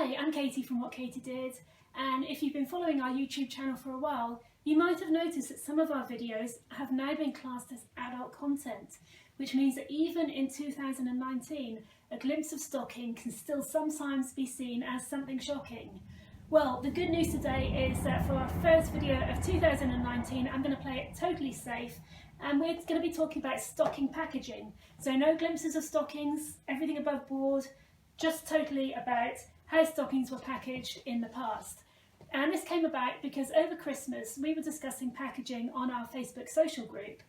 Hi, I'm Katie from What Katie Did, and if you've been following our YouTube channel for a while, you might have noticed that some of our videos have now been classed as adult content, which means that even in 2019, a glimpse of stocking can still sometimes be seen as something shocking. Well, the good news today is that for our first video of 2019, I'm going to play it totally safe, and we're going to be talking about stocking packaging. So no glimpses of stockings, everything above board, just totally about how stockings were packaged in the past. And this came about because over Christmas we were discussing packaging on our Facebook social group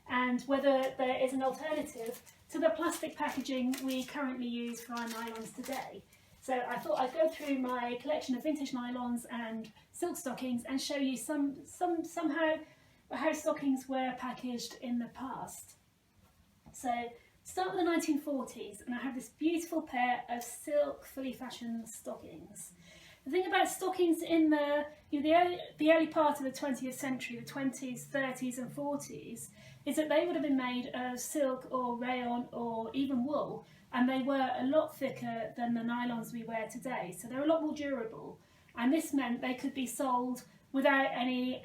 and whether there is an alternative to the plastic packaging we currently use for our nylons today. So I thought I'd go through my collection of vintage nylons and silk stockings and show you somehow how stockings were packaged in the past. So start with the 1940s, and I have this beautiful pair of silk fully fashioned stockings. The thing about stockings in the early part of the 20th century, the 20s, 30s and 40s, is that they would have been made of silk or rayon or even wool, and they were a lot thicker than the nylons we wear today, so they're a lot more durable, and this meant they could be sold without any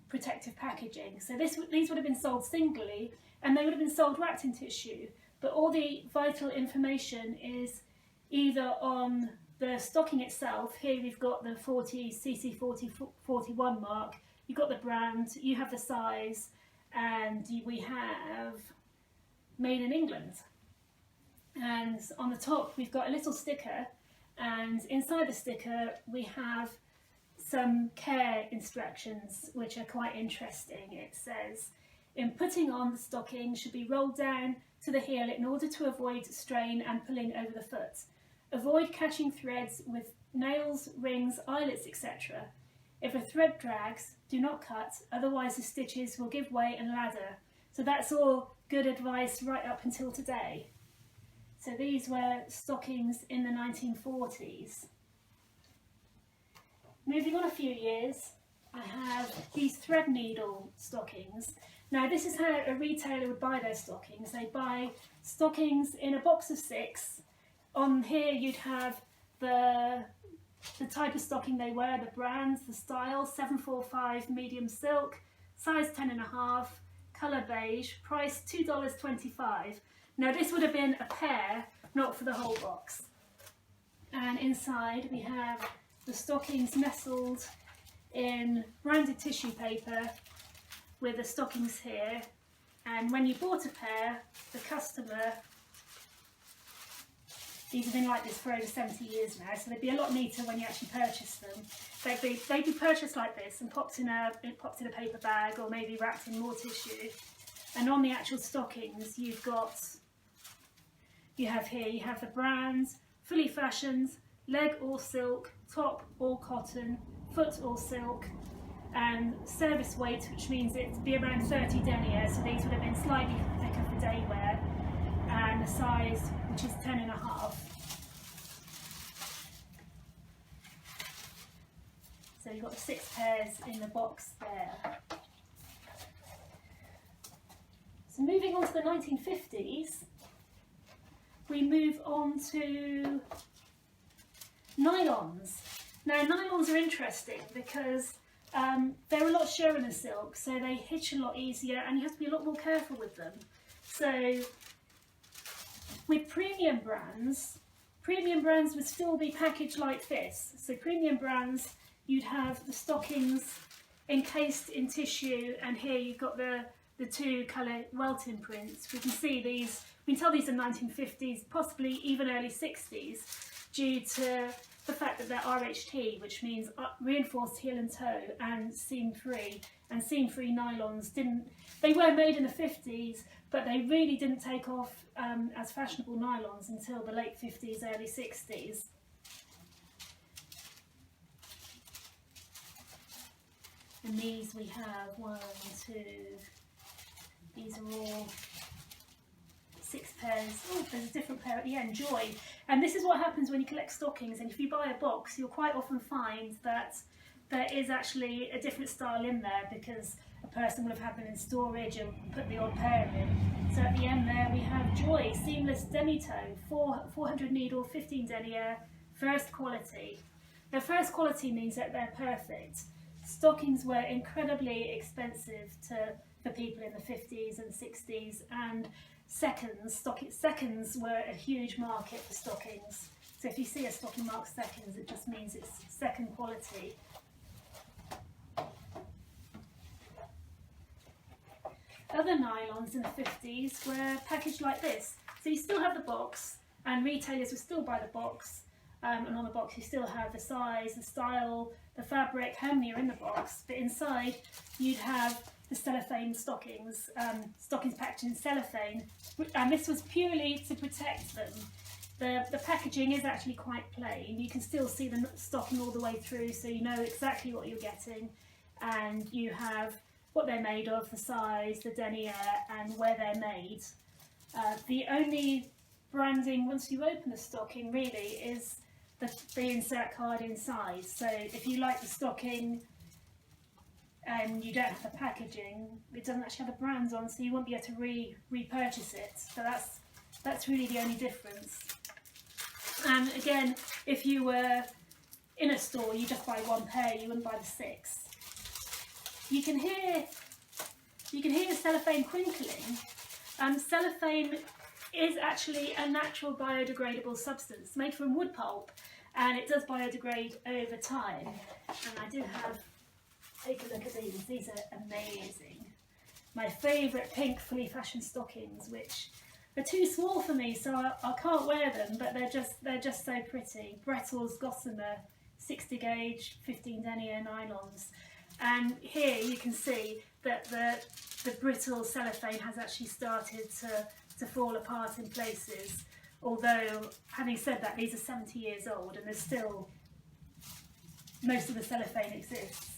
protective packaging. So these would have been sold singly, and they would have been sold wrapped in tissue, but all the vital information is either on the stocking itself. Here we've got the 40 CC 41 mark, you've got the brand, you have the size, and we have made in England. And on the top we've got a little sticker, and inside the sticker we have some care instructions which are quite interesting. It says, in putting on, the stocking should be rolled down to the heel in order to avoid strain and pulling over the foot. Avoid catching threads with nails, rings, eyelets, etc. If a thread drags, do not cut, otherwise the stitches will give way and ladder. So that's all good advice right up until today. So these were stockings in the 1940s. Moving on a few years, I have these Threadneedle stockings. Now this is how a retailer would buy their stockings. They buy stockings in a box of 6. On here you'd have the type of stocking they wear, the brands, the style, 745 medium silk, size 10.5, colour beige, price $2.25. Now this would have been a pair, not for the whole box. And inside we have the stockings nestled in branded tissue paper with the stockings here, and when you bought a pair, the customer, these have been like this for over 70 years now, so they'd be a lot neater when you actually purchase them. They'd be purchased like this and popped in a paper bag, or maybe wrapped in more tissue. And on the actual stockings you have the brands, fully fashioned, leg all silk, top all cotton, foot all silk, and service weight, which means it'd be around 30 denier, so these would have been slightly thicker for day wear, and the size, which is 10.5. So you've got 6 pairs in the box there. So moving on to the 1950s, we move on to nylons. Now nylons are interesting because they're a lot surer than silk, so they hitch a lot easier and you have to be a lot more careful with them. So with premium brands would still be packaged like this. So premium brands, you'd have the stockings encased in tissue, and here you've got the 2 colour welt imprints. We can see these, we can tell these are 1950s, possibly even early 60s, due to the fact that they're RHT, which means reinforced heel and toe, and seam-free. And seam-free nylons they were made in the 50s, but they really didn't take off as fashionable nylons until the late 50s, early 60s. And these we have 1, 2, these are all 6 pairs. Oh, there's a different pair at the end, Joy. And this is what happens when you collect stockings, and if you buy a box, you'll quite often find that there is actually a different style in there because a person will have had them in storage and put the odd pair in. So at the end there we have Joy, seamless demi-toe, 400 needle, 15 denier, First quality. The first quality means that they're perfect. Stockings were incredibly expensive for people in the 50s and 60s, and seconds were a huge market for stockings. So if you see a stocking marked seconds, it just means it's second quality. Other nylons in the 50s were packaged like this. So you still have the box, and retailers will still buy the box, and on the box you still have the size, the style, the fabric, how many are in the box, but inside you'd have the cellophane stockings, stockings packaged in cellophane, and this was purely to protect them. The packaging is actually quite plain. You can still see the stocking all the way through, so you know exactly what you're getting, and you have what they're made of, the size, the denier, and where they're made. The only branding once you open the stocking really is the insert card inside. So if you like the stocking and you don't have the packaging, it doesn't actually have the brands on, so you won't be able to repurchase it. So that's really the only difference. And again, if you were in a store, you just buy one pair, you wouldn't buy the 6. You can hear the cellophane crinkling. Cellophane is actually a natural biodegradable substance made from wood pulp, and it does biodegrade over time. And I do have, take a look at these. These are amazing. My favourite pink fully fashioned stockings, which are too small for me, so I can't wear them, but they're just so pretty. Brettles Gossamer 60 gauge 15 denier nylons. And here you can see that the brittle cellophane has actually started to fall apart in places, although having said that, these are 70 years old and there's still, most of the cellophane exists.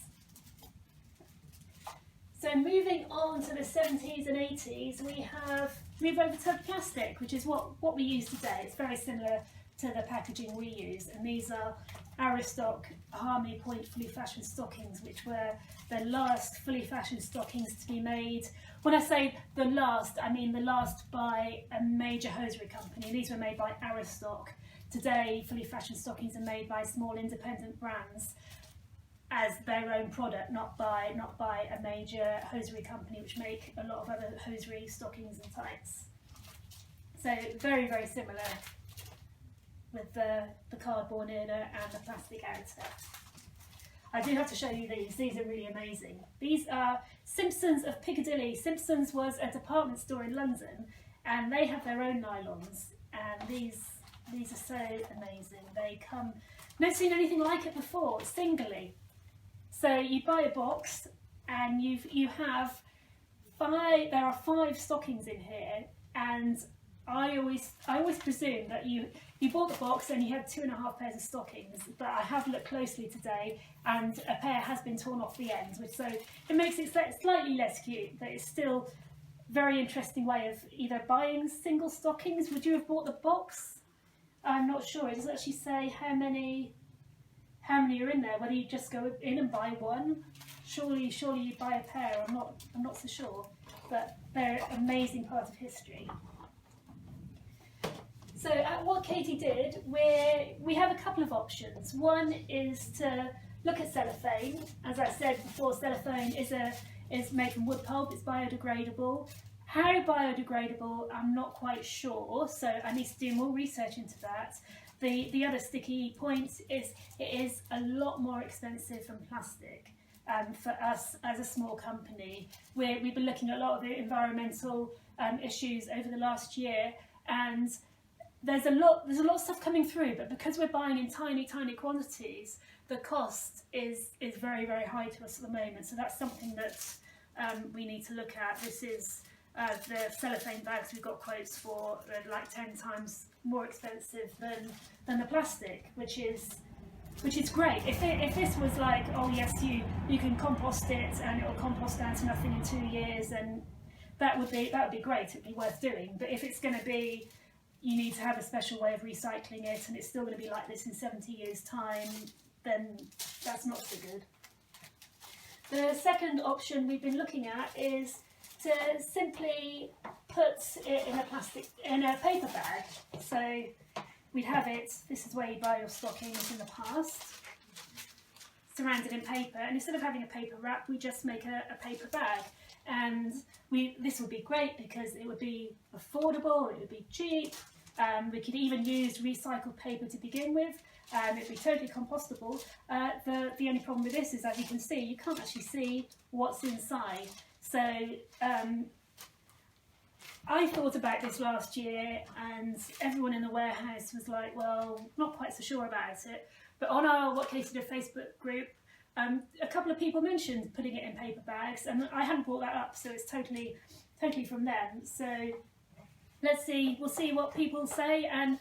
So moving on to the 70s and 80s, we move over to plastic, which is what we use today. It's very similar to the packaging we use, and these are Aristoc Harmony Point fully fashioned stockings, which were the last fully fashioned stockings to be made. When I say the last, I mean the last by a major hosiery company. These were made by Aristoc. Today, fully fashioned stockings are made by small independent brands as their own product, not by a major hosiery company which make a lot of other hosiery stockings and tights. So very, very similar with the cardboard inner and the plastic outer. I do have to show you these. These are really amazing. These are Simpsons of Piccadilly. Simpsons was a department store in London, and they have their own nylons, and these are so amazing. They come, never seen anything like it before, singly. So you buy a box and you have there are 5 stockings in here, and I always presume that you bought the box and you had 2.5 pairs of stockings, but I have looked closely today and a pair has been torn off the ends, so it makes it slightly less cute, but it's still a very interesting way of either buying single stockings. Would you have bought the box? I'm not sure. It doesn't actually say how many are in there, whether you just go in and buy one. Surely you buy a pair. I'm not so sure, but they're an amazing part of history. So what Katie did, we have a couple of options. One is to look at cellophane. As I said before, cellophane is made from wood pulp, it's biodegradable. How biodegradable, I'm not quite sure, so I need to do more research into that. The other sticky point is it is a lot more expensive than plastic. For us as a small company, we've been looking at a lot of the environmental issues over the last year, and there's a lot of stuff coming through, but because we're buying in tiny quantities, the cost is very, very high to us at the moment. So that's something that we need to look at. This is the cellophane bags we've got quotes for, like 10 times more expensive than the plastic, which is great. If this was like, oh yes, you can compost it and it'll compost down to nothing in 2 years, and that would be great. It'd be worth doing. But if it's going to be, you need to have a special way of recycling it, and it's still going to be like this in 70 years' time, then that's not so good. The second option we've been looking at is to simply put it in a paper bag. So we'd have it, this is where you buy your stockings in the past, surrounded in paper, and instead of having a paper wrap, we just make a paper bag. And this would be great because it would be affordable, it would be cheap, we could even use recycled paper to begin with, it would be totally compostable. The only problem with this is, as you can see, you can't actually see what's inside. So I thought about this last year, and everyone in the warehouse was like, well, not quite so sure about it. But on our What Katie Did Facebook group, a couple of people mentioned putting it in paper bags, and I hadn't brought that up, so it's totally from them. So let's see, we'll see what people say, and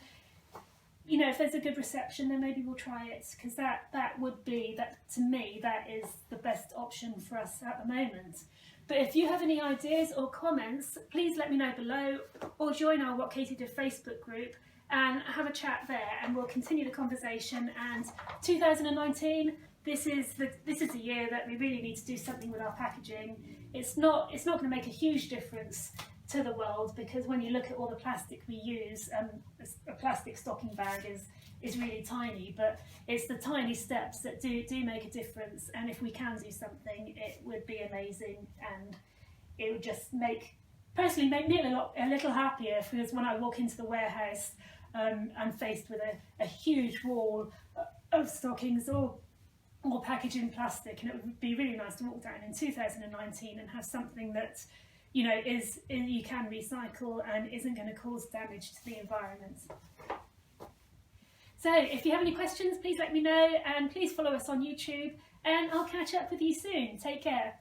you know, if there's a good reception, then maybe we'll try it, because that would be, to me, that is the best option for us at the moment. But if you have any ideas or comments, please let me know below, or join our What Katie Did Facebook group and have a chat there, and we'll continue the conversation. And 2019, this is the year that we really need to do something with our packaging. It's not going to make a huge difference to the world, because when you look at all the plastic we use, a plastic stocking bag is really tiny, but it's the tiny steps that do make a difference. And if we can do something, it would be amazing, and it would just personally make me a little happier, because when I walk into the warehouse, I'm faced with a huge wall of stockings or packaged in plastic, and it would be really nice to walk down in 2019 and have something that, you know, you can recycle and isn't going to cause damage to the environment. So if you have any questions, please let me know, and please follow us on YouTube, and I'll catch up with you soon. Take care.